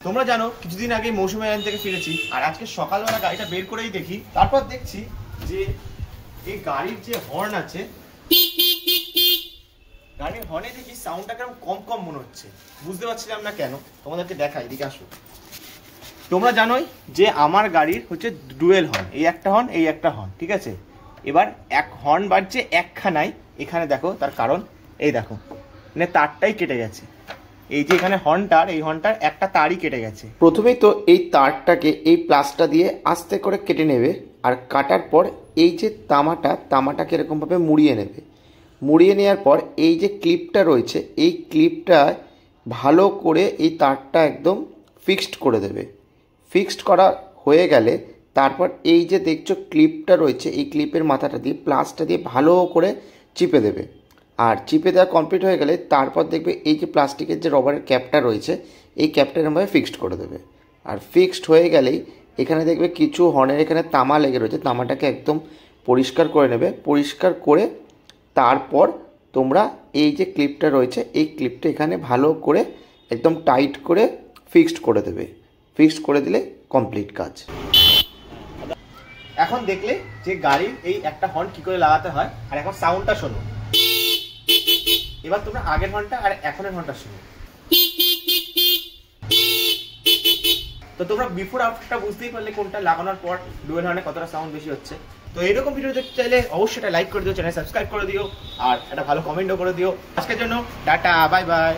তোমরা জানো কিছুদিন আগে মৌসুমী আইল্যান্ড থেকে ফিরেছি, আর আজকে সকালবেলা গাড়িটা বের করেই দেখি, তারপর দেখছি যে এই গাড়ির যে হর্ন আছে, গাড়ির হর্নে দেখি সাউন্ডটা কেমন কম কম মনে হচ্ছে। বুঝতে পারছিলাম না কেন, তোমাদেরকে দেখাই, এদিকে আসো। তোমরা জানোই যে আমার গাড়ির হচ্ছে ডুয়েল হর্ন, এই একটা হর্ন, এই একটা হর্ন, ঠিক আছে। এবার এক হর্ন বাজছে একখানাই, এখানে দেখো তার কারণ, এই দেখো মানে তারটাই কেটে গেছে। এই যে এখানে হর্নটার, এই হর্নটার একটা তারই কেটে গেছে। প্রথমেই তো এই তারটাকে এই প্লাসটা দিয়ে আস্তে করে কেটে নেবে, আর কাটার পর এই যে তামাটাকে এরকমভাবে মুড়িয়ে নেবে। মুড়িয়ে নেওয়ার পর এই যে ক্লিপটা রয়েছে, এই ক্লিপটা ভালো করে এই তারটা একদম ফিক্সড করে দেবে। ফিক্সড করা হয়ে গেলে তারপর এই যে দেখছো ক্লিপটা রয়েছে, এই ক্লিপের মাথাটা দিয়ে প্লাসটা দিয়ে ভালো করে চিপে দেবে। আর চিপে দেওয়া কমপ্লিট হয়ে গেলে তারপর দেখবে এই যে প্লাস্টিকের যে রবারের ক্যাপটা রয়েছে, এই ক্যাপটা এরকমভাবে ফিক্সড করে দেবে। আর ফিক্সড হয়ে গেলেই এখানে দেখবে কিছু হর্নের এখানে তামা লেগে রয়েছে, তামাটাকে একদম পরিষ্কার করে নেবে। পরিষ্কার করে তারপর তোমরা এই যে ক্লিপটা রয়েছে, এই ক্লিপটা এখানে ভালো করে একদম টাইট করে ফিক্সড করে দেবে। ফিক্সড করে দিলে কমপ্লিট কাজ। এখন দেখলে যে গাড়ির এই একটা হর্ন কি করে লাগাতে হয়, আর এখন সাউন্ডটা শোনো। এবার তোমরা আগের হর্নটা আর এখনের হর্নটা শোনো। তো তোমরা বিফোর আফটারটা বুঝতেই পারলে কোনটা লাগানোর পর ডুয়েল হর্নে কতটা সাউন্ড বেশি হচ্ছে। তো এরকম ভিডিও দেখতে চাইলে অবশ্যই এটা লাইক করে দিও, চ্যানেল সাবস্ক্রাইব করে দিও, আর একটা ভালো কমেন্টও করে দিও। আজকের জন্য টাটা, বাই বাই।